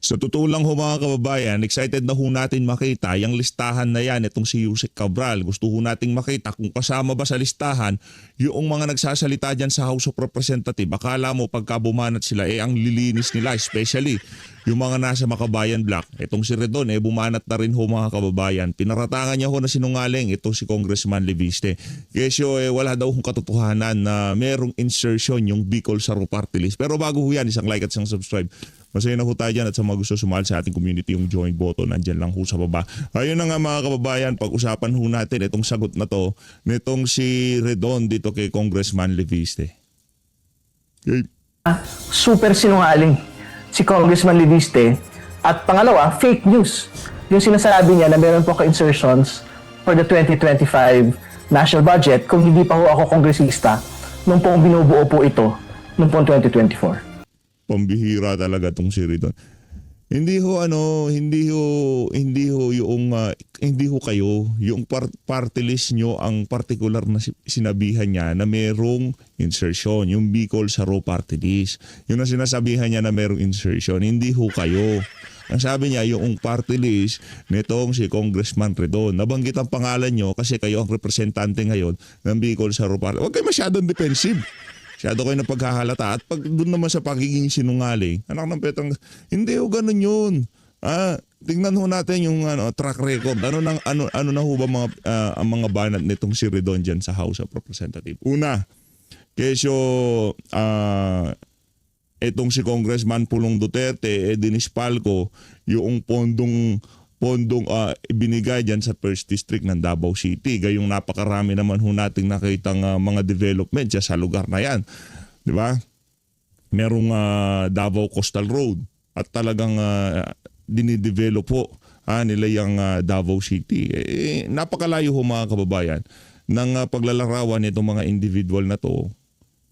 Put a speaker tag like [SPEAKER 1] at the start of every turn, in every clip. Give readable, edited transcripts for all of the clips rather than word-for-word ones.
[SPEAKER 1] Sa totoo lang ho mga kababayan, excited na ho natin makita yung listahan na yan, itong si Yusek Cabral. Gusto ho nating makita kung kasama ba sa listahan yung mga nagsasalita dyan sa House of Representatives. Akala mo pagka bumanat sila, ang lilinis nila, especially yung mga nasa Makabayan Block. Itong si Redon, bumanat na rin ho mga kababayan. Pinaratangan niya ho na sinungaling itong si Congressman Leviste. Kesyo wala daw hong katotohanan na merong insertion yung Bicol Saro Party List. Pero bago ho yan, isang like at isang subscribe. Masaya na ho tayo dyan at sa mga gusto sumali sa ating community yung join button, nandyan lang ho sa baba. Ayun na nga mga kababayan, pag-usapan ho natin itong sagot na to nitong si Redon dito kay Congressman Leviste. Okay.
[SPEAKER 2] Super sinungaling si Congressman Leviste. At pangalawa, fake news. Yung sinasabi niya na meron po ka-insertions for the 2025 national budget kung hindi pa ho ako kongresista nung pong binubuo po ito nung pong 2024.
[SPEAKER 1] Pambihira talaga tong si Redon. Hindi ho kayo yung party list nyo ang particular na sinabihan niya na merong insertion, yung Bicol Saro Party List. Yung na sinasabihan niya na merong insertion, hindi ho kayo. Ang sabi niya, yung party list nitong si Congressman Redon. Nabanggit ang pangalan nyo kasi kayo ang representante ngayon ng Bicol Saro Party. Huwag kayo masyadong defensive. Masyado kayo na paghahalata. At pag doon naman sa pagiging sinungaling, anak ng petang, hindi ho ganun yun. Tingnan ho natin yung track record. Ano na ho ba ang mga banat nitong si Redon dyan sa House of Representatives? Una, kesyo itong si Congressman Pulong Duterte, dinispal ko yung pondong ibinigay dyan sa First District ng Davao City. Gayong napakarami naman ho nating nakitang mga development dyan sa lugar na yan. Di ba? Merong Davao Coastal Road at talagang dinidevelop po nila yung Davao City. Napakalayo ho mga kababayan ng paglalarawan nitong mga individual na to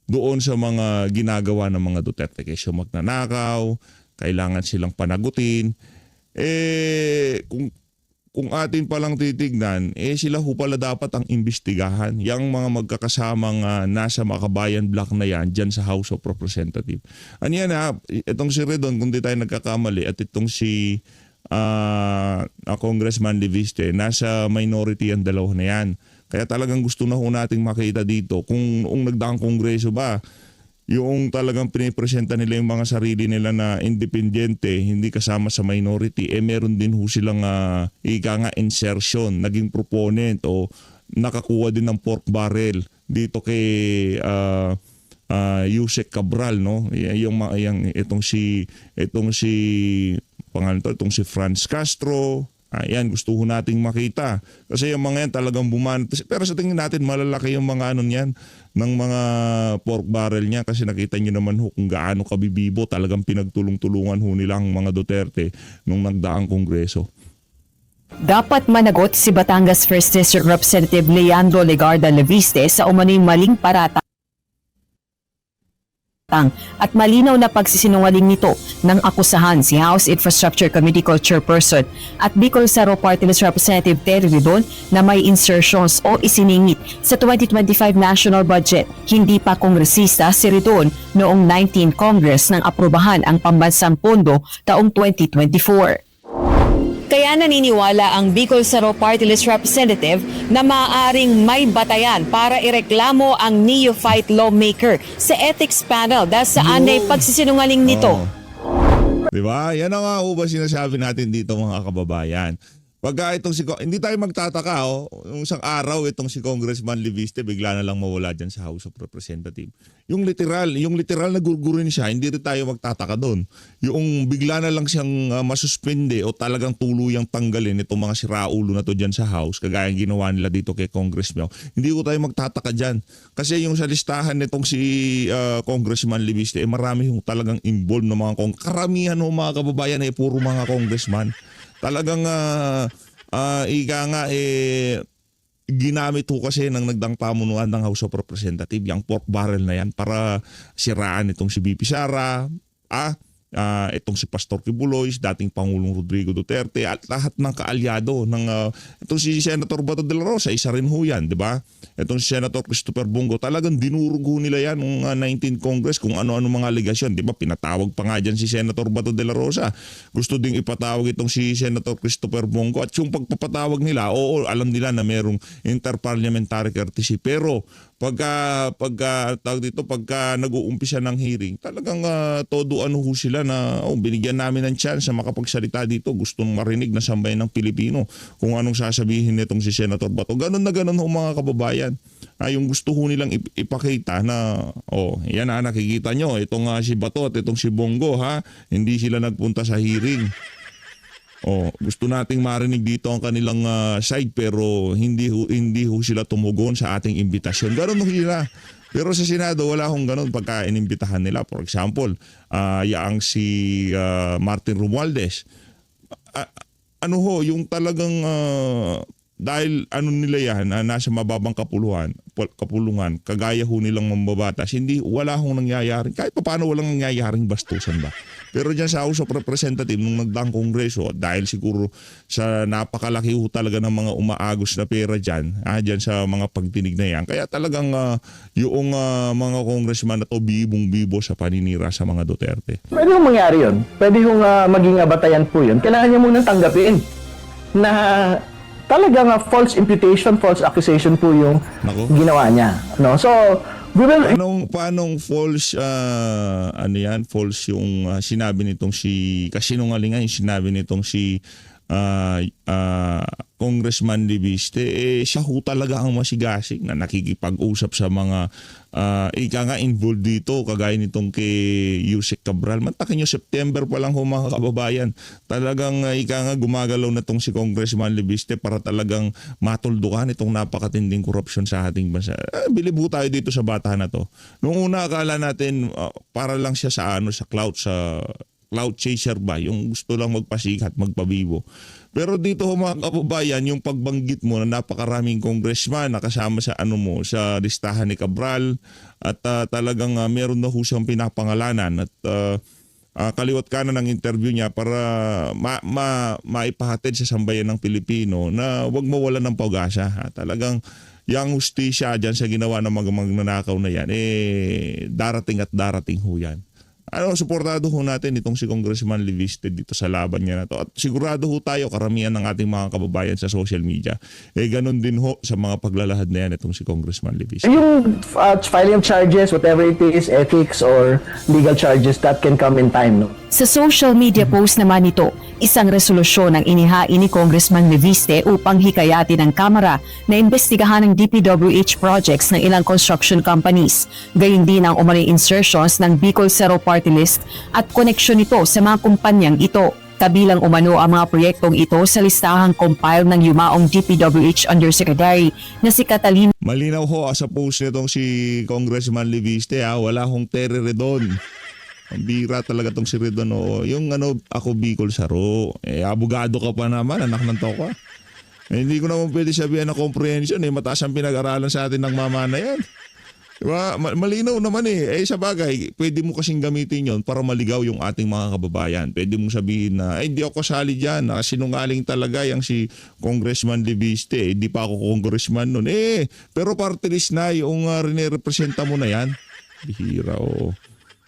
[SPEAKER 1] doon sa mga ginagawa ng mga Duterte. Kasi magnanakaw, kailangan silang panagutin. Kung atin palang titignan, sila ho pala dapat ang imbestigahan. Yang mga magkakasamang nasa Makabayan Block na yan, dyan sa House of Representatives. Ano yan itong si Redon, kung di tayo nagkakamali, at itong si Congressman Leviste, nasa minority ang dalawa na yan. Kaya talagang gusto na ho nating makita dito kung noong nagdaang kongreso ba, yung talagang pinipresenta nila yung mga sarili nila na independyente, hindi kasama sa minority, meron din ho silang insertion, naging proponent o nakakuha din ng pork barrel dito kay Yusek Cabral, no? Itong si Franz Castro. Ayan, gusto ho nating makita. Kasi yung mga yan talagang bumanat. Pero sa tingin natin, malalaki yung mga niyan ng mga pork barrel niya. Kasi nakita nyo naman ho kung gaano kabibibo. Talagang pinagtulong-tulungan ho nilang mga Duterte nung nagdaang kongreso.
[SPEAKER 3] Dapat managot si Batangas 1st District Representative Leandro Legarda Leviste sa umano'y maling paratang at malinaw na pagsisinungaling nito ng akusahan si House Infrastructure Committee Co-Chairperson at Bicol Saro Party List Representative Terry Redon na may insertions o isiningit sa 2025 national budget. Hindi pa kongresista si Redon noong 19 Congress nang aprubahan ang pambansang pondo taong 2024. Kaya naniniwala ang Bicol Saro Party List Representative na maaaring may batayan para ireklamo ang neophyte lawmaker sa ethics panel dahil sa anay pagsisinungaling nito.
[SPEAKER 1] Diba? Yan ang nga ba sinasabi natin dito mga kababayan. Pagka hindi tayo magtataka, yung isang araw itong si Congressman Leviste bigla na lang mawala dyan sa House of Representatives. Yung literal na gurgurin siya, hindi rin tayo magtataka doon. Yung bigla na lang siyang masuspende o talagang tuluyang tanggalin itong mga siraulo na to dyan sa House, kagaya ginawa nila dito kay Congressman. Hindi ko tayo magtataka dyan. Kasi yung sa listahan nitong si Congressman Leviste, marami yung talagang involved na mga karamihan ng mga kababayan puro mga congressman. Talagang ginamit ho kasi ng nagdang pamunuan ng House of Representatives yung pork barrel na yan para siraan itong si BP Sara, itong si Pastor Kibuloy, dating Pangulong Rodrigo Duterte at lahat ng kaalyado ng itong si Senator Bato de la Rosa, isa rin ho yan, di ba? Itong si Senator Christopher Bongo, talagang dinurog ho nila yan noong 19th Congress kung ano-ano mga aligasyon, di ba? Pinatawag pa nga dyan si Senator Bato de la Rosa. Gusto ding ipatawag itong si Senator Christopher Bongo at yung pagpapatawag nila, oo, alam nila na merong interparliamentary courtesy, pero pagka nag-uumpisa ng hearing, talagang todo ano ho sila na binigyan namin ng chance na makapagsalita dito. Gustong marinig na sambayan ng Pilipino kung anong sasabihin nitong si Senator Bato. Ganon na ganon ho mga kababayan. Yung gusto ho nilang ipakita na yan na nakikita nyo, itong si Bato at itong si Bongo hindi sila nagpunta sa hearing. Gusto nating marinig dito ang kanilang side pero hindi ho sila tumugon sa ating imbitasyon. Ganon ho sila. Pero sa Senado wala hong ganon pagka inimbitahan nila. For example, yaang si Martin Romualdez. Yung talagang dahil nila yan, nasa mababang kapulungan, kagaya ho nilang mambabatas, wala hong nangyayari. Kahit paano walang nangyayaring bastusan ba? Pero dyan sa House of Representatives, nung nagdaang kongreso, dahil siguro sa napakalaki ho talaga ng mga umaagos na pera dyan sa mga pagdinig na yan. Kaya talagang yung mga congressman na to bibong-bibo sa paninira sa mga Duterte.
[SPEAKER 2] Pwede hong mangyari yun. Pwede hong maging batayan po yun. Kailangan niya munang tanggapin na talagang false imputation, false accusation po yung ginawa niya. No? So, we will...
[SPEAKER 1] Paanong false, false yung sinabi nitong si, kasinungalingan yung sinabi nitong si Congressman Libiste, siya ho talaga ang masigasig na nakikipag-usap sa mga involved dito, kagaya nitong kay Yusek Cabral. Mantakin nyo, September pa lang ho mga kababayan. Talagang gumagalaw na tong si Congressman Libiste para talagang matuldukan itong napakatinding korupsyon sa ating bansa. Bilib ho tayo dito sa bata na to. Noong una akala natin para lang siya sa cloud chaser ba, yung gusto lang magpasikat, magpabibo. Pero dito mga kababayan, yung pagbanggit mo na napakaraming congressman na kasama sa sa listahan ni Cabral at talagang meron na ho siyang pinapangalanan at kaliwat kanan ng interview niya para maipahatid sa sambayan ng Pilipino na wag mawalan ng pag-asa. Talagang yung hustisya dyan sa ginawa ng mga magnanakaw na yan, darating at darating ho yan. Suportado ho natin itong si Congressman Libiste dito sa laban niya na to. At sigurado ho tayo, karamihan ng ating mga kababayan sa social media, ganun din ho sa mga paglalahad na yan itong si Congressman Libiste.
[SPEAKER 2] Yung filing of charges, whatever it is, ethics or legal charges, that can come in time, no?
[SPEAKER 3] Sa social media post naman nito, isang resolusyon ang inihain ni Congressman Libiste upang hikayatin ng Kamara na imbestigahan ng DPWH projects ng ilang construction companies. Gayun din ang umano'y insertions ng Bicol Zero Party List at koneksyon nito sa mga kumpanyang ito. Kabilang umano ang mga proyektong ito sa listahang compile ng yumaong DPWH Undersecretary na si Catalina.
[SPEAKER 1] Malinaw ho sa post nitong si Congressman Libiste, wala hong terere doon. Ang bira talaga tong si Redon. Yung ako Bicol Saro. Abogado ka pa naman, anak ng toko. Hindi ko naman pwede sabihin na comprehension. Mataas ang pinag-aralan sa atin ng mama na yan. Diba? Malinaw naman sa bagay, pwede mo kasing gamitin yon para maligaw yung ating mga kababayan. Pwede mong sabihin na, hindi ako kasali dyan. Sinungaling talaga yung si Congressman Libiste. Hindi pa ako congressman nun. Pero party list na yung rinirepresenta mo na yan. Bihira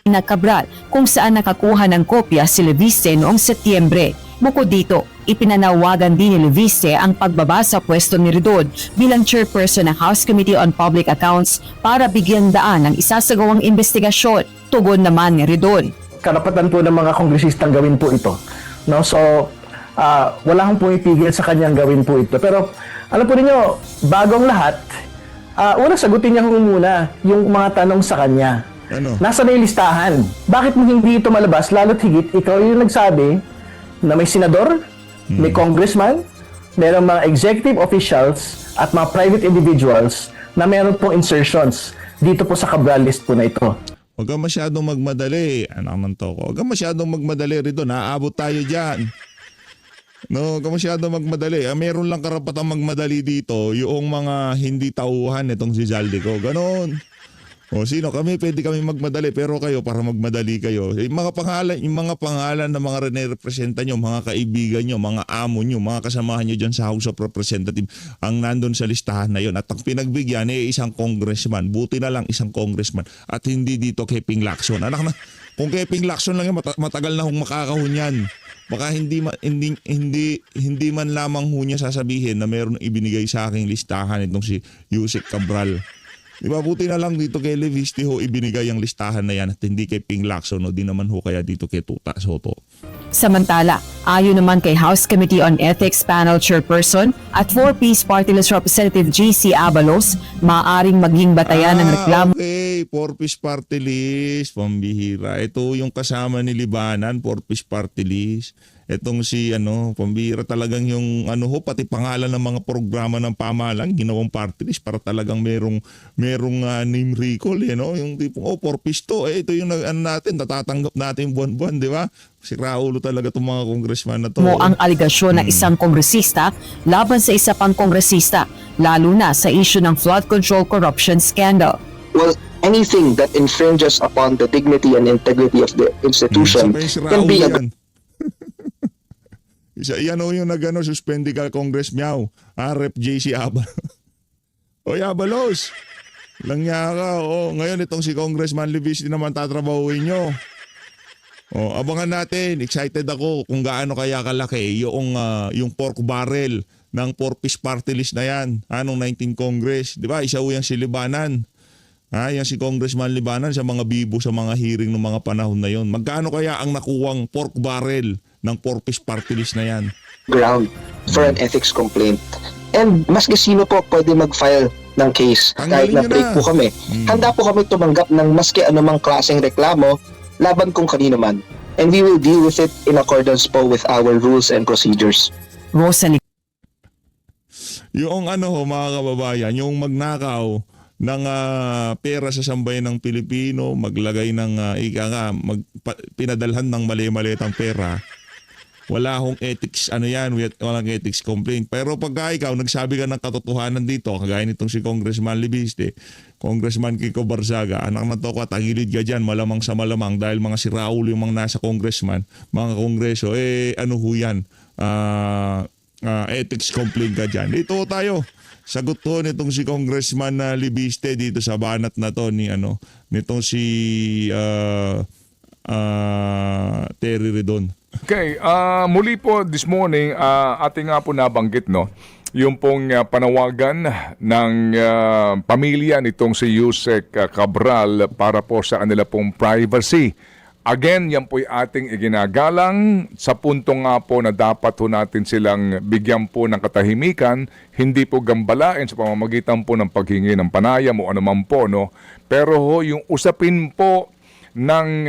[SPEAKER 3] na Cabral kung saan nakakuha ng kopya si Libiste noong Setyembre. Bukod dito, ipinanawagan din ni Libiste ang pagbaba sa pwesto ni Redon bilang chairperson ng House Committee on Public Accounts para bigyan daan ng isasagawang investigasyon. Tugon naman ni Redon.
[SPEAKER 2] Karapatan po ng mga kongresistang gawin po ito. No? So, wala akong pumipigil sa kanyang gawin po ito. Pero, alam po ninyo, bagong lahat, unang sagutin niya muna yung mga tanong sa kanya. Nasa na yung listahan? Bakit mo hindi ito malabas? Lalo't higit, ikaw yung nagsabi na may senador, may congressman, mayroong mga executive officials at mga private individuals na mayroon pong insertions dito po sa Cabral list po na ito.
[SPEAKER 1] Huwag kang masyadong magmadali. Anak ng toko. Huwag kang masyadong magmadali rito. Naaabot tayo dyan. No, huwag kang masyadong magmadali. Meron lang karapatang magmadali dito yung mga hindi tauhan itong si Zaldico. Ganon. O sino kami, pwede kami magmadali, pero kayo para magmadali kayo. Yung mga pangalan na mga representa nyo, mga kaibigan nyo, mga amo nyo, mga kasamahan nyo dyan sa House of Representatives, ang nandun sa listahan na yon. At ang pinagbigyan isang congressman. Buti na lang isang congressman. At hindi dito kay Ping Lacson. Anak na, kung kay Ping Lacson lang yan, matagal na hong makakahon yan. Baka hindi man lamang ho niya sasabihin na mayroon ibinigay sa aking listahan itong si Yusek Cabral. Diba, buti na lang dito kay Leviste ho ibinigay ang listahan na yan at hindi kay Ping Lacson o di naman ho kaya dito kay Tuta Soto.
[SPEAKER 3] Samantala, ayon naman kay House Committee on Ethics Panel Chairperson at 4-piece Party List Representative GC Abalos, maaaring maging batayan ng reklamo.
[SPEAKER 1] Okay, 4-piece party list, pambihira. Ito yung kasama ni Libanan, 4-piece party list. Itong si pambihira talagang yung pati pangalan ng mga programa ng pamahalaan, ginawang party list para talagang merong name recall, yung tipong 4-piece to, ito yung natin, natatanggap natin buwan-buwan, di ba? Si Raulo talaga itong mga congressman na to.
[SPEAKER 3] Mo ang aligasyon ng isang kongresista laban sa isa pang kongresista, lalo na sa issue ng flood control corruption scandal.
[SPEAKER 4] Well, anything that infringes upon the dignity and integrity of the institution
[SPEAKER 1] Si
[SPEAKER 4] can
[SPEAKER 1] Raulo
[SPEAKER 4] be
[SPEAKER 1] yan. Yan yung suspended ka Congress Miao. Rep JC Abalos. Oy Abalos, langya ka. Ngayon itong si Congressman Leviste naman tatrabahuin nyo. Abangan natin. Excited ako kung gaano kaya kalaki yung pork barrel ng 4-piece party list na yan. Anong 19 Congress. Di ba? Isa ho yan si Libanan. Yan si Congressman Libanan sa mga bibo sa mga hearing ng mga panahon na yon. Magkano kaya ang nakuwang pork barrel ng 4-piece party list na yan?
[SPEAKER 4] Ground for an ethics complaint. And maski sino po pwede mag-file ng case. Kahit
[SPEAKER 1] Tanggalin
[SPEAKER 4] na
[SPEAKER 1] nyo
[SPEAKER 4] break
[SPEAKER 1] na.
[SPEAKER 4] po kami. Handa po kami tumanggap ng maski anumang klaseng reklamo laban kung kanino man. And we will deal with it in accordance po with our rules and procedures.
[SPEAKER 3] Rosalie
[SPEAKER 1] Yung mga kababayan, yung magnakaw ng pera sa sambayan ng Pilipino, maglagay ng pinadalhan ng mali-malitang pera. Wala akong ethics, walang ethics complaint. Pero pagka ikaw, nagsabi ka ng katotohanan dito, kagaya nitong si Congressman Leviste, Congressman Kiko Barzaga, anak na to ka, tagilid ka dyan, malamang sa malamang, dahil mga si Raul yung mga nasa congressman, mga kongreso, ho yan, ethics complaint ka dyan. Dito tayo, sagot to nitong si Congressman Leviste dito sa banat na to, nitong si Terry Redon.
[SPEAKER 5] Okay, muli po this morning, ating nga po nabanggit, yung pong panawagan ng pamilya nitong si Yusek Cabral para po sa kanila pong privacy. Again, yan po'y ating iginagalang sa punto nga po na dapat po natin silang bigyan po ng katahimikan, hindi po gambalain sa pamamagitan po ng paghingi ng panayam o anuman po, Pero yung usapin po ng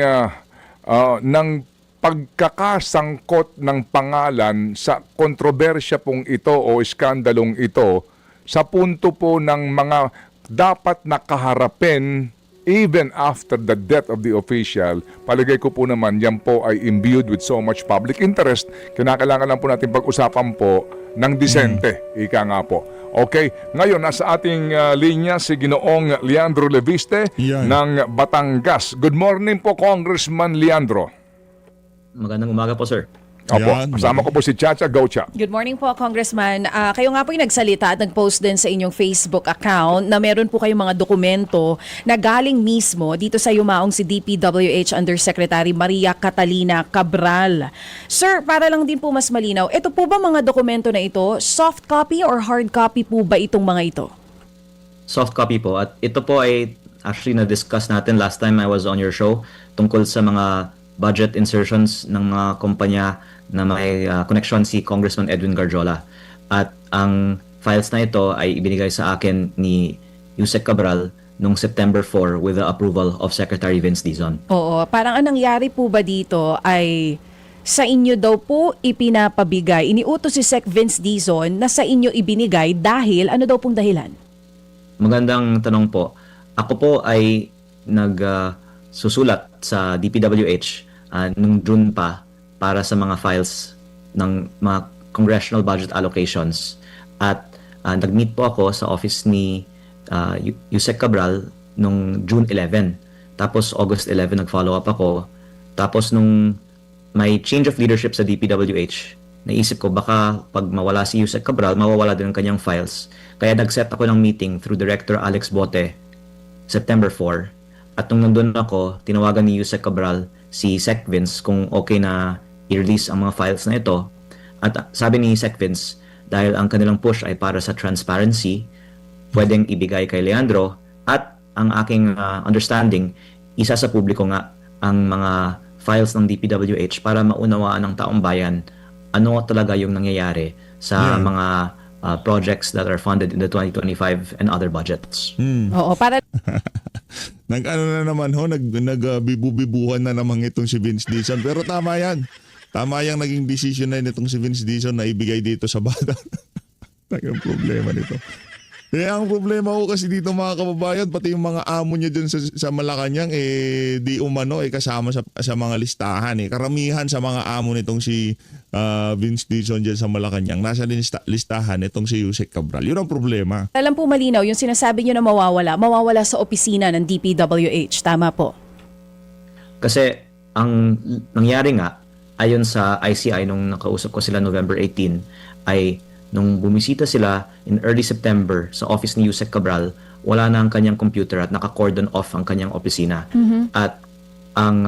[SPEAKER 5] pagkakasangkot ng pangalan sa kontrobersya pong ito o iskandalong ito sa punto po ng mga dapat nakaharapin even after the death of the official, palagay ko po naman yan po ay imbued with so much public interest. Kinakailangan lang po natin pag-usapan po ng disente, ika nga po. Okay, ngayon nasa ating linya si Ginoong Leandro Leviste
[SPEAKER 1] Yan.
[SPEAKER 5] ng Batangas. Good morning po, Congressman Leandro.
[SPEAKER 6] Magandang umaga po, sir.
[SPEAKER 5] Opo,
[SPEAKER 1] Yan.
[SPEAKER 5] kasama ko po si Chacha Gaucha.
[SPEAKER 7] Good morning po, Congressman. Kayo nga po yung nagsalita at nag-post din sa inyong Facebook account na meron po kayong mga dokumento na galing mismo dito sa yumaong si DPWH Undersecretary Maria Catalina Cabral. Sir, para lang din po mas malinaw, ito po ba mga dokumento na ito, soft copy or hard copy po ba itong mga ito?
[SPEAKER 6] Soft copy po. At ito po ay actually na-discuss natin last time I was on your show tungkol sa mga budget insertions ng mga kumpanya na may connection si Congressman Edwin Garjola. At ang files na ito ay ibinigay sa akin ni Yusek Cabral noong September 4 with the approval of Secretary Vince Dizon.
[SPEAKER 7] Oo, parang ang nangyari po ba dito ay sa inyo daw po ipinapabigay, iniutos si Sec Vince Dizon na sa inyo ibinigay dahil, ano daw pong dahilan?
[SPEAKER 6] Magandang tanong po. Ako po ay nagsusulat sa DPWH nung June pa para sa mga files ng mga congressional budget allocations. At nag-meet po ako sa office ni Yusek Cabral nung June 11. Tapos August 11 nag-follow up ako. Tapos nung may change of leadership sa DPWH, naisip ko baka pag mawala si Yusek Cabral, mawawala din ang kanyang files. Kaya nag-set ako ng meeting through Director Alex Bote September 4. At nung nandun ako, tinawagan ni Yusek Cabral si Sec Vince kung okay na i-release ang mga files na ito. At sabi ni Sec Vince, dahil ang kanilang push ay para sa transparency, pwedeng ibigay kay Leandro, at ang aking understanding, isa sa publiko nga ang mga files ng DPWH para maunawaan ng taong bayan ano talaga yung nangyayari sa mga projects that are funded in the 2025 and other budgets.
[SPEAKER 7] Oo, para
[SPEAKER 1] Nag-ano na naman ho, nagbibubuhan na naman itong si Vince Dizon. Pero tama yan. Tama yung naging decision na nitong si Vince Dizon na ibigay dito sa bata. Ang problema nito. Ang problema ko kasi dito mga kababayan, pati yung mga amo niya dyan sa Malacanang, di umano, kasama sa mga listahan. Karamihan sa mga amo nitong si Vince Dizon dyan sa Malacanang, nasa listahan itong si Yusek Cabral. Yun ang problema.
[SPEAKER 7] alam po malinaw, yung sinasabi nyo na mawawala sa opisina ng DPWH. Tama po.
[SPEAKER 6] Kasi ang nangyari nga, ayon sa ICI nung nakausap ko sila November 18, ay nung bumisita sila in early September sa office ni Yusek Cabral, wala na ang kanyang computer at naka-cordon off ang kanyang opisina. At ang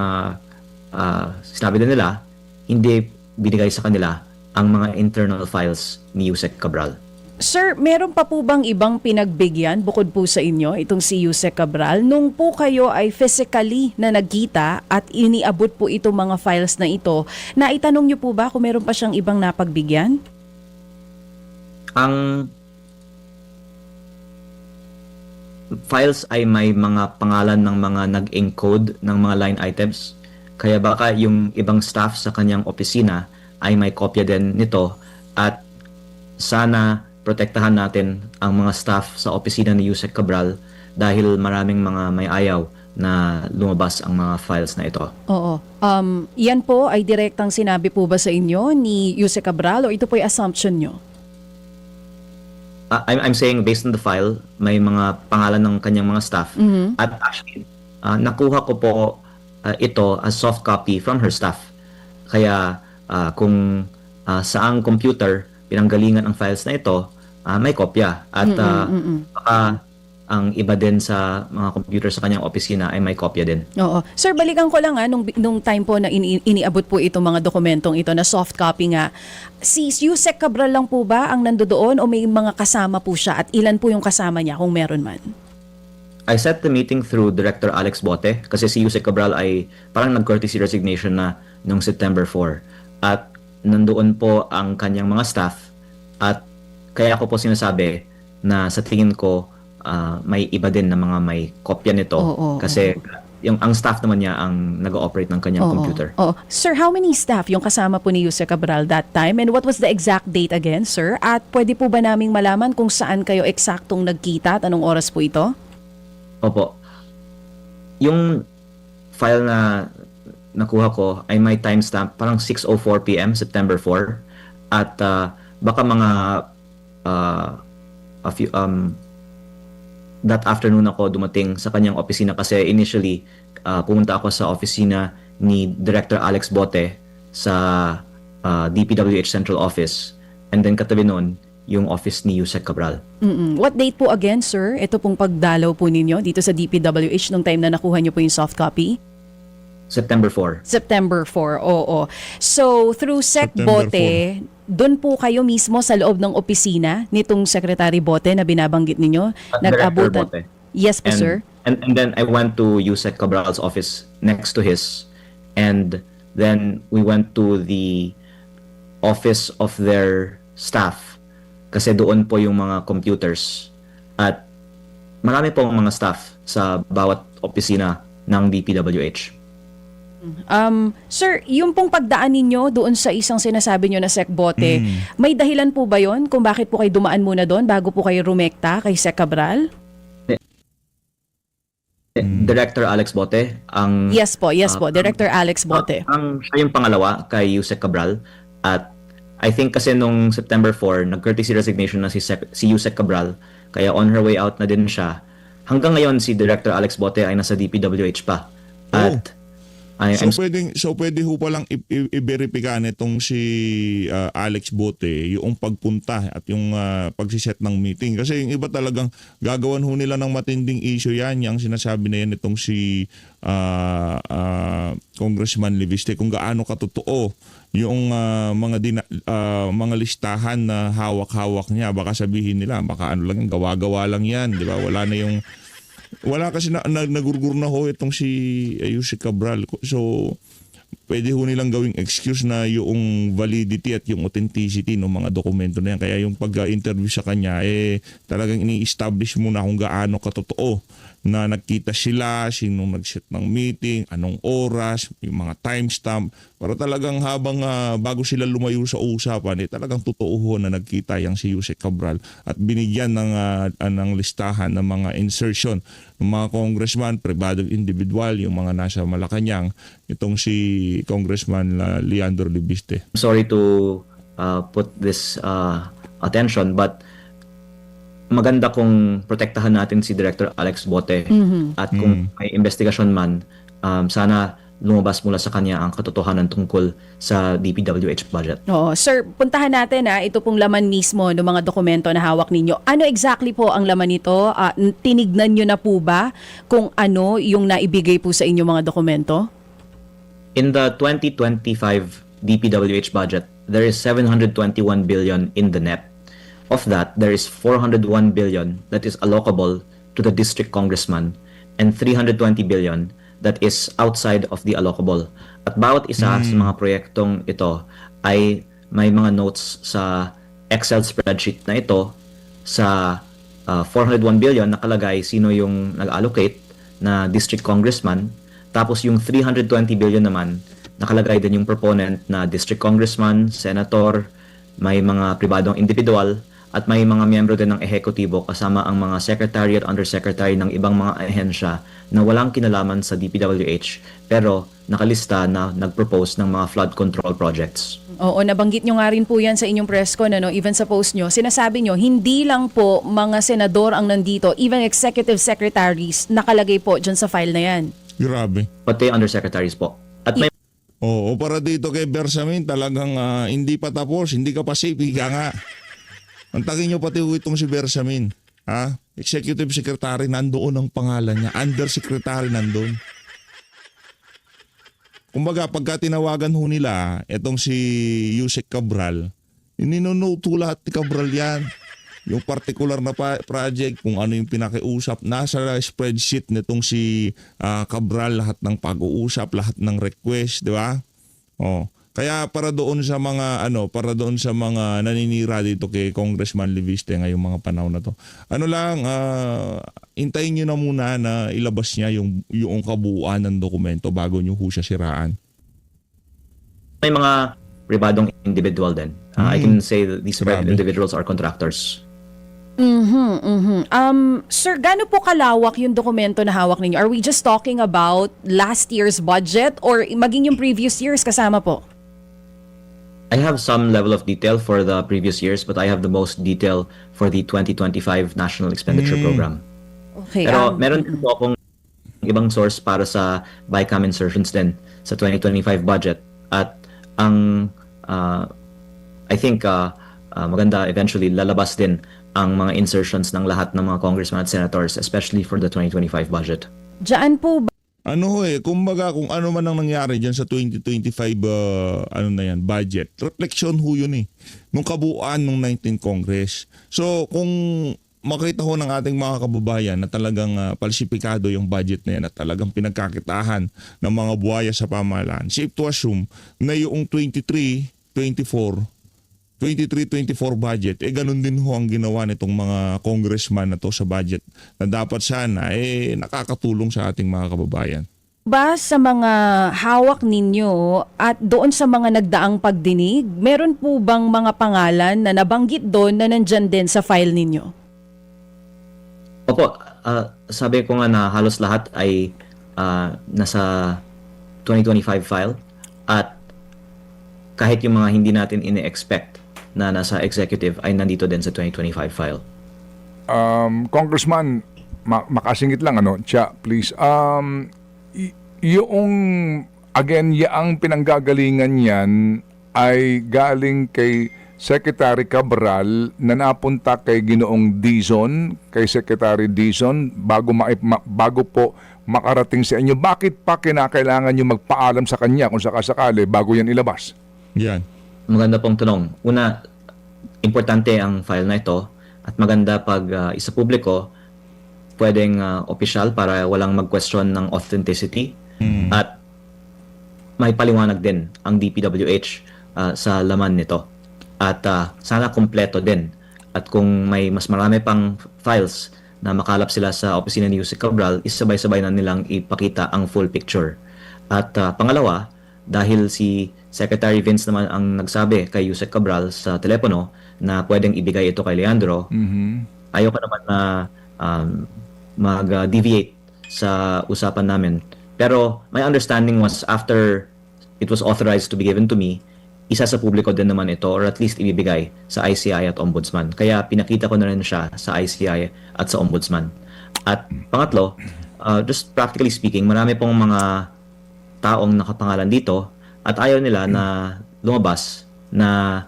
[SPEAKER 6] sinabi din nila, hindi binigay sa kanila ang mga internal files ni Yusek Cabral.
[SPEAKER 7] Sir, meron pa po bang ibang pinagbigyan bukod po sa inyo, itong si Yusek Cabral? Nung po kayo ay physically na nagkita at iniabot po itong mga files na ito, naitanong nyo po ba kung meron pa siyang ibang napagbigyan?
[SPEAKER 6] Ang files ay may mga pangalan ng mga nag-encode ng mga line items. Kaya baka yung ibang staff sa kanyang opisina ay may kopya din nito, at sana protektahan natin ang mga staff sa opisina ni Yusek Cabral dahil maraming mga may ayaw na lumabas ang mga files na ito.
[SPEAKER 7] Oo. Yan po ay direktang sinabi po ba sa inyo ni Yusek Cabral o ito po ay assumption nyo?
[SPEAKER 6] I'm saying based on the file, may mga pangalan ng kanyang mga staff. At actually, nakuha ko po ito as soft copy from her staff. Kaya kung saang computer pinanggalingan ang files na ito, may kopya. At baka ang iba din sa mga computer sa kanyang opisina ay may kopya din.
[SPEAKER 7] Oo. Sir, balikan ko lang nung time po na iniabot po itong mga dokumentong ito na soft copy nga. Si Yusek Cabral lang po ba ang nandoon o may mga kasama po siya, at ilan po yung kasama niya kung meron man?
[SPEAKER 6] I set the meeting through Director Alex Bote kasi si Yusek Cabral ay parang nag-courtesy resignation na noong September 4. At nandoon po ang kanyang mga staff, at kaya ako po sinasabi na sa tingin ko may iba din na mga may kopya nito kasi yung ang staff naman niya ang nag-ooperate ng kanyang computer.
[SPEAKER 7] Sir, how many staff yung kasama po ni Yusek Cabral that time, and what was the exact date again, sir? At pwede po ba naming malaman kung saan kayo eksaktong nagkita at anong oras po ito?
[SPEAKER 6] Opo. Yung file na nakuha ko ay may timestamp parang 6:04 PM September 4, at baka mga a few that afternoon ako dumating sa kanyang opisina kasi initially pumunta ako sa opisina ni Director Alex Bote sa DPWH Central Office, and then katabi noon yung office ni Yusek Cabral.
[SPEAKER 7] What date po again, sir? Ito pong pagdalaw po ninyo dito sa DPWH nung time na nakuha nyo po yung soft copy?
[SPEAKER 6] September 4.
[SPEAKER 7] September 4, oo. So, through Sec
[SPEAKER 1] September
[SPEAKER 7] Bote, doon po kayo mismo sa loob ng opisina nitong Secretary Bote na binabanggit ninyo?
[SPEAKER 6] Director Bote.
[SPEAKER 7] Yes po, sir.
[SPEAKER 6] And then I went to Yusek Cabral's office next to his, and then we went to the office of their staff kasi doon po yung mga computers, at marami po mga staff sa bawat opisina ng DPWH.
[SPEAKER 7] Sir, yung pong pagdaan ninyo doon sa isang sinasabi nyo na Sec Bote, may dahilan po ba yon kung bakit po kayo dumaan muna doon bago po kayo rumekta kay Sec Cabral?
[SPEAKER 6] Director Alex Bote ang
[SPEAKER 7] Yes po, Director Alex Bote.
[SPEAKER 6] siya yung pangalawa kay Yusek Cabral, at I think kasi nung September 4 nag-courtesy resignation na si Yusek Cabral, kaya on her way out na din siya. hanggang ngayon si Director Alex Bote ay nasa DPWH pa. At
[SPEAKER 1] So
[SPEAKER 6] I'm
[SPEAKER 1] pwede ho palang i-verify nitong si Alex Bote yung pagpunta at yung pagsiset ng meeting. Kasi yung iba talagang gagawan ho nila ng matinding issue yan. Yung sinasabi na yan itong si Congressman Leviste kung gaano katotoo yung mga listahan na hawak-hawak niya. Baka sabihin nila, baka ano lang yan, gawa-gawa lang yan. Di ba? Wala kasi nagurgur na ho itong si Yusek Cabral. So, pwede ho nilang gawing excuse na yung validity at yung authenticity ng mga dokumento na yan. Kaya yung pag-interview sa kanya, talagang ini-establish muna kung gaano katotoo na nagkita sila, sinong nag-set ng meeting, anong oras, yung mga timestamp. Para talagang habang bago sila lumayo sa usapan, talagang totoo ho na nagkita yung si Yusek Cabral at binigyan ng listahan ng mga insertion ng mga congressman, pribadong individual, yung mga nasa Malacanang, itong si Congressman Leandro Leviste.
[SPEAKER 6] sorry to put this attention, but maganda kung protektahan natin si Director Alex Bote at kung may investigasyon man, sana lumabas mula sa kanya ang katotohanan tungkol sa DPWH budget.
[SPEAKER 7] Oo. Sir, puntahan natin ito pong laman mismo ng mga dokumento na hawak ninyo. Ano exactly po ang laman nito? Tinignan nyo na po ba kung ano yung naibigay po sa inyo mga dokumento?
[SPEAKER 6] In the 2025 DPWH budget, there is 721 billion in the NEP. Of that, there is 401 billion that is allocable to the district congressman and 320 billion that is outside of the allocable. At bawat isa sa mga proyektong ito ay may mga notes sa Excel spreadsheet na ito. Sa 401 billion nakalagay sino yung nag-allocate na district congressman. Tapos yung 320 billion naman nakalagay din yung proponent na district congressman, senator, may mga pribadong individual, at may mga miyembro din ng ehekutibo kasama ang mga secretary at undersecretary ng ibang mga ahensya na walang kinalaman sa DPWH pero nakalista na nag-propose ng mga flood control projects.
[SPEAKER 7] Oo, nabanggit nyo nga rin po yan sa inyong press con, even sa post nyo. Sinasabi nyo, hindi lang po mga senador ang nandito, even executive secretaries nakalagay po dyan sa file na yan.
[SPEAKER 1] Grabe.
[SPEAKER 6] Pati undersecretaries po. At may
[SPEAKER 1] Oo, para dito kay Bersamin, talagang hindi pa tapos, hindi ka pa safe, higa nga. Antagin nyo pati itong si Bersamin. Executive Secretary, nandoon ang pangalan niya. Undersecretary nandoon. Kumbaga, pagka tinawagan ho nila, itong si Yusek Cabral, ininunoto lahat ni Cabral yan. Yung particular na project, kung ano yung pinakiusap, nasa spreadsheet nitong si Cabral, lahat ng pag-uusap, lahat ng request, di ba? Kaya para doon sa mga naninira dito kay Congressman Leviste ngayong mga panahon na to. Hintayin niyo na muna na ilabas niya yung kabuuan ng dokumento bago niyo ho siya siraan.
[SPEAKER 6] may mga pribadong individual din. I can say that these private
[SPEAKER 1] Grabe.
[SPEAKER 6] individuals are contractors.
[SPEAKER 7] Sir, gaano po kalawak yung dokumento na hawak ninyo? Are we just talking about last year's budget or maging yung previous years kasama po?
[SPEAKER 6] I have some level of detail for the previous years, but I have the most detail for the 2025 National Expenditure Program.
[SPEAKER 7] Okay.
[SPEAKER 6] Pero meron din po akong ibang source para sa BICAM insertions din sa 2025 budget. At ang I think maganda eventually lalabas din ang mga insertions ng lahat ng mga congressmen at senators, especially for the 2025 budget.
[SPEAKER 7] Diyan po ba
[SPEAKER 1] Kumbaga kung ano man ang nangyari dyan sa 2025 budget, reflection ho yun nung kabuuan ng 19th Congress. So kung makita ho ng ating mga kababayan na talagang palsipikado yung budget na yan at talagang pinagkakitahan ng mga buhaya sa pamahalaan, safe to assume na yung 23-24 budget, ganun din ho ang ginawa nitong mga congressman na to sa budget na dapat sana nakakatulong sa ating mga kababayan.
[SPEAKER 7] ba sa mga hawak ninyo at doon sa mga nagdaang pagdinig, meron po bang mga pangalan na nabanggit doon na nandyan din sa file ninyo?
[SPEAKER 6] Opo, sabi ko nga na halos lahat ay nasa 2025 file at kahit yung mga hindi natin ini-expect na nasa executive ay nandito din sa 2025 file.
[SPEAKER 5] Congressman, makasingit lang ano, Cha, please. Yung again, yaang pinanggagalingan niyan ay galing kay Secretary Cabral na napunta kay Ginoong Dizon, kay Secretary Dizon bago po makarating sa inyo. Bakit pa kinakailangan niyo magpaalam sa kanya kung sakasakali bago yan ilabas?
[SPEAKER 1] Yan.
[SPEAKER 6] Maganda pong tanong. Una, importante ang file na ito at maganda pag isa publiko, pwedeng opisyal para walang mag-question ng authenticity at may paliwanag din ang DPWH sa laman nito. At sana kompleto din. At kung may mas marami pang files na makalap sila sa opisina ni Yusek Cabral, isabay-sabay na nilang ipakita ang full picture. At pangalawa, dahil si Secretary Vince naman ang nagsabi kay Yusek Cabral sa telepono na pwedeng ibigay ito kay Leandro, ayoko naman na mag-deviate sa usapan namin. Pero my understanding was after it was authorized to be given to me, isa sa publiko din naman ito or at least ibibigay sa ICI at Ombudsman. Kaya pinakita ko na rin siya sa ICI at sa Ombudsman. At pangatlo, just practically speaking, marami pong mga taong nakapangalan dito at ayaw nila na lumabas na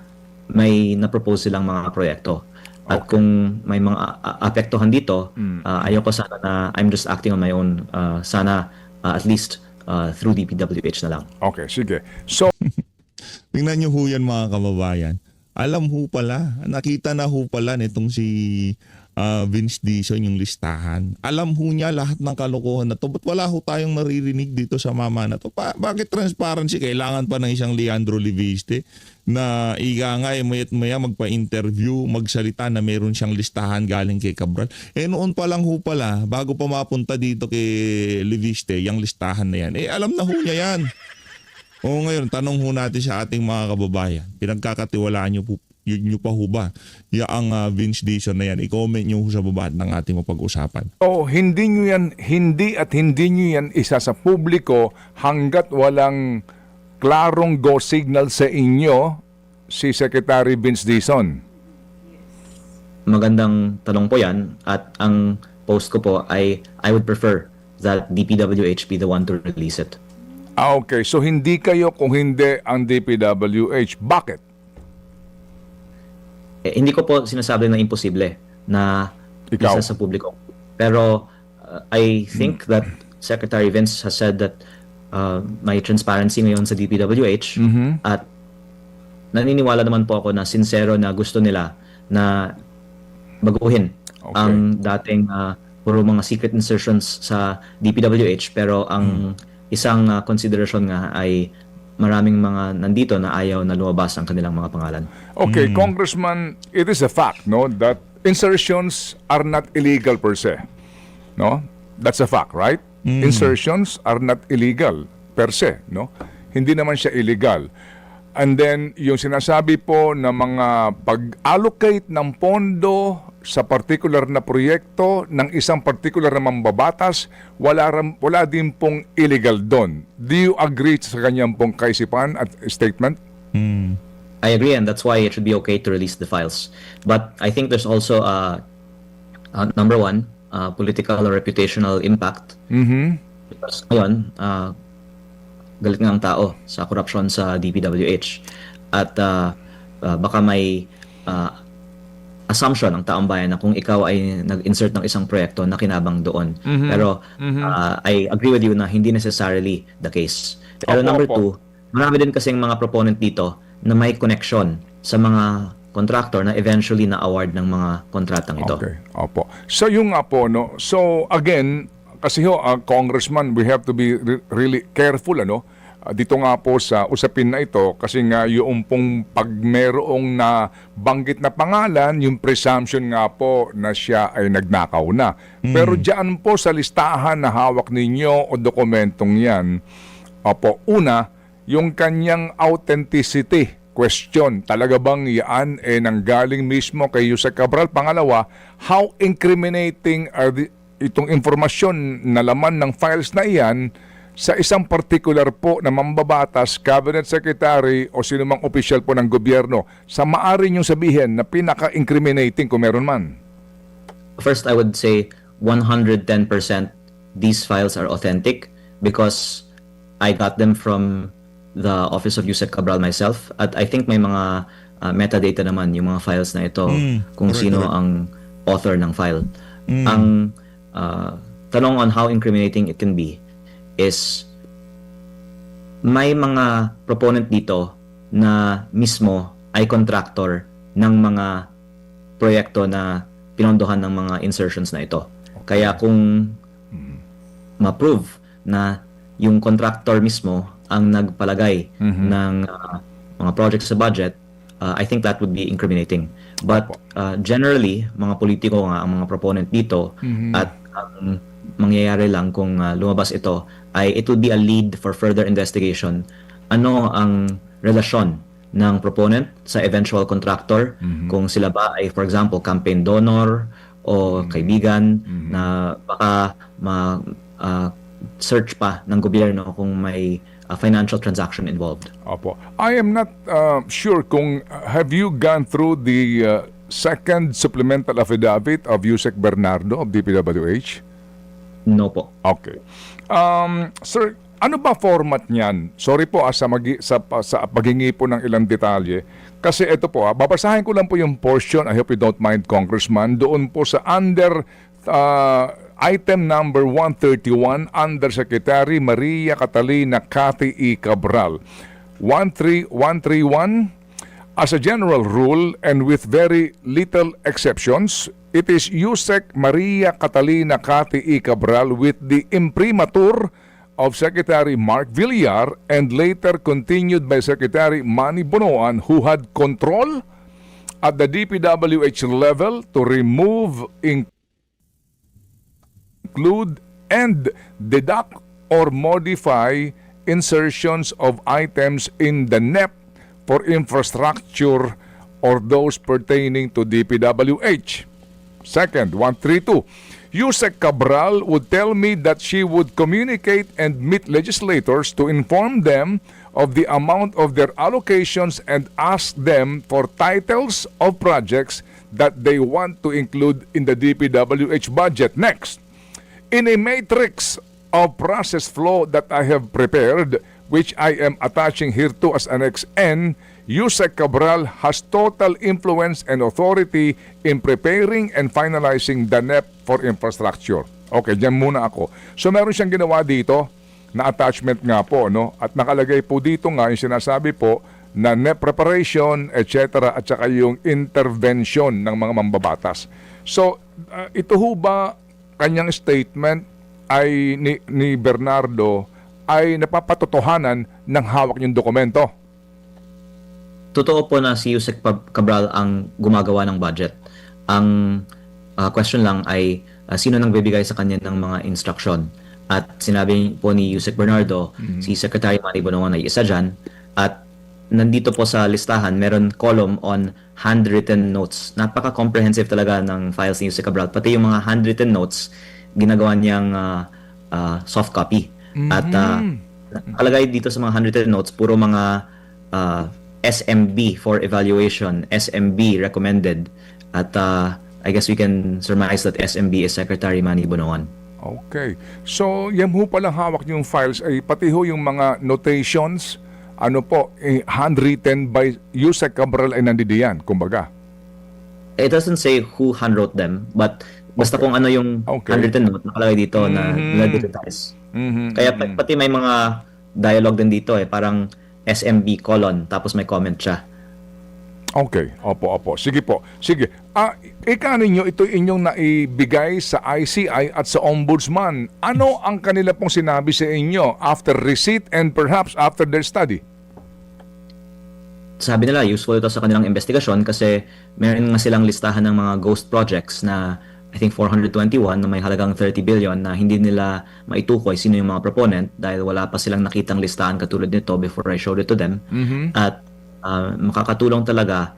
[SPEAKER 6] may na-propose silang mga proyekto. At kung may mga apektuhan dito, ayaw ko sana na I'm just acting on my own. Sana at least through DPWH na lang.
[SPEAKER 5] Okay, sige. So,
[SPEAKER 1] Tingnan nyo ho yan mga kababayan. Alam ho pala, nakita na ho pala nitong si Vince Dizon yung listahan. Alam ho niya lahat ng kalokohan na to. Ba't wala ho tayong naririnig dito sa mama na to? Bakit transparency? Kailangan pa ng isang Leandro Leviste na iga nga maya't maya magpa-interview, magsalita na meron siyang listahan galing kay Cabral. Noon pa lang ho pala, bago pa mapunta dito kay Leviste, yung listahan na yan. Alam na ho niya yan. O ngayon, tanong ho natin sa ating mga kababayan, pinagkakatiwalaan nyo pa ho ba yung Vince Dizon na yan? I-comment nyo ho sa baba ng ating mapag-usapan.
[SPEAKER 5] hindi nyo yan isa sa publiko hanggat walang klarong go signal sa inyo si Secretary Vince Dizon.
[SPEAKER 6] Magandang tanong po yan at ang post ko po ay I would prefer that DPWH be the one to release it.
[SPEAKER 5] Okay, so hindi kayo kung hindi ang DPWH. Bakit?
[SPEAKER 6] Hindi ko po sinasabi na imposible na
[SPEAKER 5] Ikaw.
[SPEAKER 6] isa sa publiko. Pero I think that Secretary Vince has said that may transparency ngayon sa DPWH at naniniwala naman po ako na sincero na gusto nila na baguhin ang dating puro mga secret insertions sa DPWH pero ang isang consideration nga ay maraming mga nandito na ayaw na lumabas ang kanilang mga pangalan.
[SPEAKER 5] Okay, Congressman, it is a fact, no, that insertions are not illegal per se. No? That's a fact, right? Insertions are not illegal per se, no? Hindi naman siya illegal. And then, yung sinasabi po na mga pag-allocate ng pondo sa particular na proyekto ng isang particular na mambabatas, wala din pong illegal doon. Do you agree sa kanyang pong kaisipan at statement?
[SPEAKER 6] I agree and that's why it should be okay to release the files. But I think there's also number one, political or reputational impact. Because ngayon, galit nga ang tao sa korupsyon sa DPWH at baka may assumption ng taong bayan na kung ikaw ay nag-insert ng isang proyekto na kinabang doon. Pero I agree with you na hindi necessarily the case. Pero number two, marami din kasing mga proponent dito na may connection sa mga contractor na eventually na-award ng mga kontratang ito.
[SPEAKER 5] Okay, opo. So yung nga po, no? So again, kasi Congressman, we have to be really careful, ano? Dito nga po sa usapin na ito kasi nga yung pong pag merong na banggit na pangalan, yung presumption nga po na siya ay nagnakaw na. Pero diyan po sa listahan na hawak ninyo o dokumentong yan, opo, una, yung kanyang authenticity question, talaga bang yan nanggaling mismo kay Yusek Cabral? Pangalawa, how incriminating are itong informasyon na laman ng files na iyan sa isang particular po na mambabatas, cabinet secretary o sinumang opisyal po ng gobyerno sa maaari niyong sabihin na pinaka-incriminating kung meron man?
[SPEAKER 6] First, I would say 110% these files are authentic because I got them from the Office of Yusek Cabral myself. At I think may mga metadata naman yung mga files na ito kung sino ang author ng file. Ang tanong on how incriminating it can be is may mga proponent dito na mismo ay contractor ng mga proyekto na pinondohan ng mga insertions na ito. Kaya kung ma-prove na yung contractor mismo ang nagpalagay ng mga projects sa budget, I think that would be incriminating. But generally, mga politiko nga ang mga proponent dito at ang mangyayari lang kung lumabas ito ay it would be a lead for further investigation. Ano ang relasyon ng proponent sa eventual contractor, kung sila ba ay, for example, campaign donor o kaibigan na baka search pa ng gobyerno kung may financial transaction involved.
[SPEAKER 5] Opo. I am not sure kung have you gone through the second supplemental affidavit of Yusek Bernardo of DPWH?
[SPEAKER 6] No po.
[SPEAKER 5] Okay. Sir, ano ba format niyan? Sorry po sa paghingi po ng ilang detalye. Kasi ito po, babasahin ko lang po yung portion. I hope you don't mind, Congressman. Doon po sa under item number 131, Undersecretary Maria Catalina Cathy E. Cabral. 13131, as a general rule and with very little exceptions, it is Yusek Maria Catalina Cathy E. Cabral with the imprimatur of Secretary Mark Villar and later continued by Secretary Manny Bonoan, who had control at the DPWH level to remove, include, and deduct or modify insertions of items in the NEP for infrastructure or those pertaining to DPWH. Second, 132. Yusek Cabral would tell me that she would communicate and meet legislators to inform them of the amount of their allocations and ask them for titles of projects that they want to include in the DPWH budget. Next, in a matrix of process flow that I have prepared, which I am attaching here to as Annex N, Yusek Cabral has total influence and authority in preparing and finalizing the NEP for infrastructure. Okay, dyan muna ako. So meron siyang ginawa dito na attachment nga po, no? At nakalagay po dito nga yung sinasabi po na NEP preparation, etc. at saka yung intervention ng mga mambabatas. So, ito ho ba kanyang statement ay ni Bernardo ay napapatotohanan ng hawak niyong dokumento?
[SPEAKER 6] Totoo po na si Yusek Cabral ang gumagawa ng budget. Ang question lang ay sino nang bibigay sa kanya ng mga instruction. At sinabi po ni Yusek Bernardo, si Secretary Manny Bonoan ay isa dyan. At nandito po sa listahan, meron column on handwritten notes. Napaka-comprehensive talaga ng files ni Yusek Cabral. Pati yung mga handwritten notes, ginagawa niyang soft copy. At nakalagay dito sa mga handwritten notes, puro mga SMB for evaluation, SMB recommended. At I guess we can surmise that SMB is Secretary Manny Bonoan.
[SPEAKER 5] Okay. So, yan ho palang hawak yung files ay pati ho yung mga notations, ano po, handwritten by Yusek Cabral ay nandidiyan, kumbaga.
[SPEAKER 6] It doesn't say who handwrote them, but basta kung ano yung handwritten note, nakalagay dito na digitize. Kaya pati may mga dialogue din dito parang SMB colon, tapos may comment siya.
[SPEAKER 5] Okay. Opo. Sige po. Sige. Ika ninyo, ito inyong naibigay sa ICI at sa Ombudsman. Ano ang kanila pong sinabi sa inyo after receipt and perhaps after their study?
[SPEAKER 6] Sabi nila, useful ito sa kanilang investigasyon kasi meron nga silang listahan ng mga ghost projects na I think 421 na may halagang 30 billion na hindi nila maitukoy sino yung mga proponent dahil wala pa silang nakitang listahan katulad nito before I showed it to them. At makakatulong talaga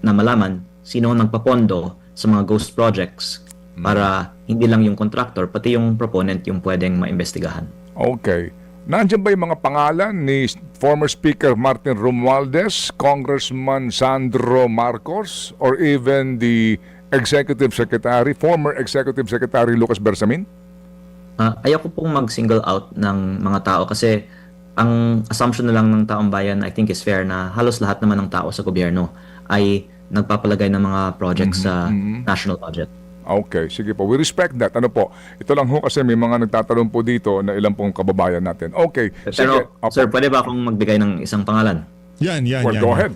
[SPEAKER 6] na malaman sino ang nagpapondo sa mga ghost projects para hindi lang yung contractor, pati yung proponent yung pwedeng maimbestigahan.
[SPEAKER 5] Okay. Nandiyan ba yung mga pangalan ni former Speaker Martin Romualdez, Congressman Sandro Marcos, or even the Executive Secretary, former Executive Secretary Lucas Bersamin?
[SPEAKER 6] Ayoko pong mag-single out ng mga tao kasi ang assumption na lang ng taong bayan I think is fair na halos lahat naman ng tao sa gobyerno ay nagpapalagay ng mga projects sa national budget.
[SPEAKER 5] Okay, sige po. We respect that. Ano po? Ito lang ho kasi may mga nagtatanong po dito na ilang pong kababayan natin. Okay, sige.
[SPEAKER 6] Pero
[SPEAKER 5] Opo.
[SPEAKER 6] sir, pwede ba akong magbigay ng isang pangalan?
[SPEAKER 1] Yan.
[SPEAKER 5] Well, go ahead.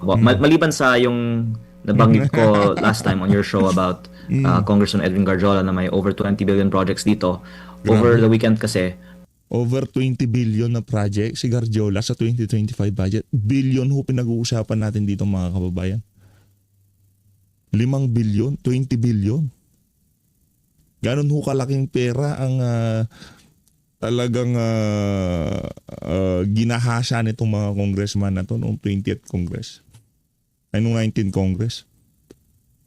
[SPEAKER 6] Maliban sa yung nabanggit ko last time on your show about Congressman Edwin Garjola na may over 20 billion projects dito, over the weekend kasi,
[SPEAKER 1] Over 20 billion na project si Garjola sa 2025 budget. Billion ho pinag-uusapan natin dito mga kababayan. 5 billion, 20 billion. Ganon ho kalaking pera ang talagang ginahasa nitong mga congressman na to noong 20th Congress. Ay, noong 19th Congress.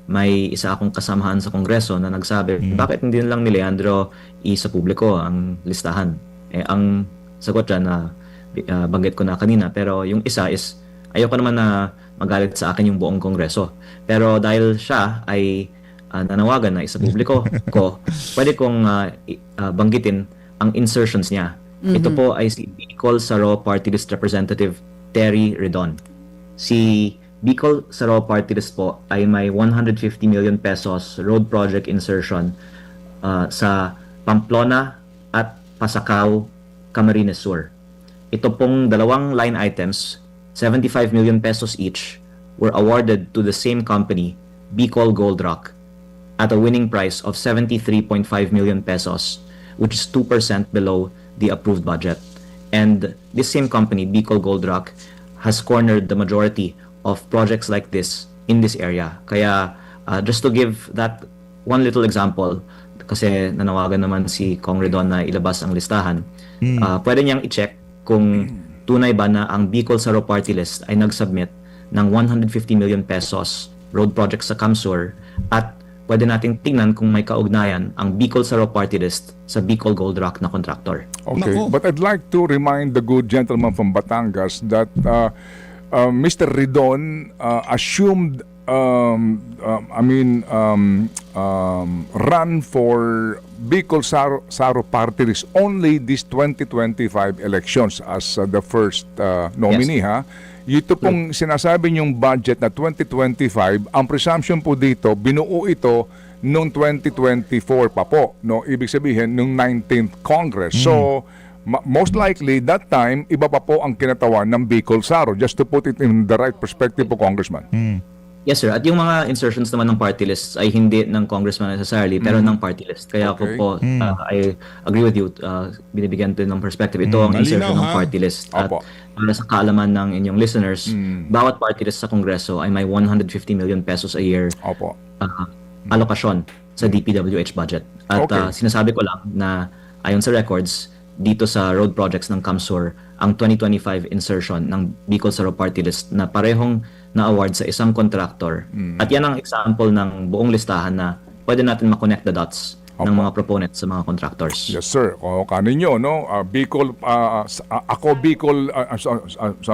[SPEAKER 6] may isa akong kasamahan sa Kongreso na nagsabi, bakit hindi lang ni Leandro sa publiko ang listahan? Ang sagot dyan na banggit ko na kanina, pero yung isa is, ayoko naman na magalit sa akin yung buong Kongreso. Pero dahil siya ay nanawagan na isa publiko ko, pwede kong banggitin ang insertions niya. Ito po ay si Bicol Saro Party List Representative Terry Redon. Si Bicol Saro Party List po ay may 150 million pesos road project insertion sa Pamplona at Pasacao, Camarines Sur. Ito pong dalawang line items, 75 million pesos each, were awarded to the same company, Bicol Gold Rock, at a winning price of 73.5 million pesos, which is 2% below the approved budget. And this same company, Bicol Gold Rock, has cornered the majority of projects like this in this area. Kaya just to give that one little example, kasi nanawagan naman si Kong Redon na ilabas ang listahan, pwede niyang i-check kung tunay ba na ang Bicol Saro Party List ay nag-submit ng 150 million pesos road projects sa Kamsur, at pwede nating tingnan kung may kaugnayan ang Bicol Saro Party List sa Bicol Gold Rock na contractor.
[SPEAKER 5] Okay,
[SPEAKER 1] Nako.
[SPEAKER 5] but I'd like to remind the good gentleman from Batangas that Mr. Redon assumed, run for Bicol Saro Party List only this 2025 elections as the first nominee, ha? Ito pong sinasabi niyong budget na 2025, ang presumption po dito, binuo ito noong 2024 pa po, no? Ibig sabihin, noong 19th Congress. So, most likely, that time, iba pa po ang kinatawan ng Bicol Saro, just to put it in the right perspective po, Congressman.
[SPEAKER 6] Yes, sir. At yung mga insertions naman ng party lists ay hindi ng congressman necessarily, pero ng party list. Kaya ako
[SPEAKER 5] Okay.
[SPEAKER 6] po, I agree with you, binibigyan din ng perspective. Ito ang insertion
[SPEAKER 1] Malinaw,
[SPEAKER 6] ng
[SPEAKER 1] ha?
[SPEAKER 6] party list. At
[SPEAKER 5] Opo.
[SPEAKER 6] para sa kaalaman ng inyong listeners, bawat party list sa Kongreso ay may 150 million pesos a year
[SPEAKER 5] Opo.
[SPEAKER 6] alokasyon sa DPWH budget. At
[SPEAKER 5] Okay.
[SPEAKER 6] sinasabi ko lang na ayon sa records, dito sa road projects ng Kamsur, ang 2025 insertion ng Bicol Saro Party List na parehong na-award sa isang contractor. At yan ang example ng buong listahan na pwede natin ma-connect the dots ng mga proponents sa mga contractors.
[SPEAKER 5] Yes, sir. O, kaninyo, no? Bicol, ako Bicol, I'm sorry.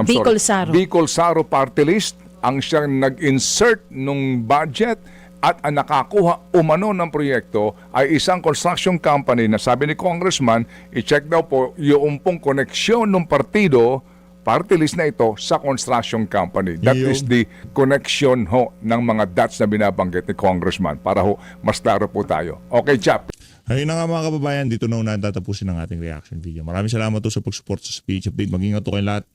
[SPEAKER 7] Bicol Saro.
[SPEAKER 5] Bicol Saro Party List, ang siyang nag-insert nung budget at ang nakakuha umano ng proyekto ay isang construction company na sabi ni Congressman, i-check daw po yung pong koneksyon ng partido, party list na ito sa construction company. That
[SPEAKER 1] Yun.
[SPEAKER 5] is the connection ho ng mga dots na binabanggit ni Congressman para ho mas klaro po tayo. Okay, chap.
[SPEAKER 1] Ayun na nga mga kababayan, dito na natatapusin ang ating reaction video. Maraming salamat po sa pag-support sa speech update. Mag-ingat po kayong lahat.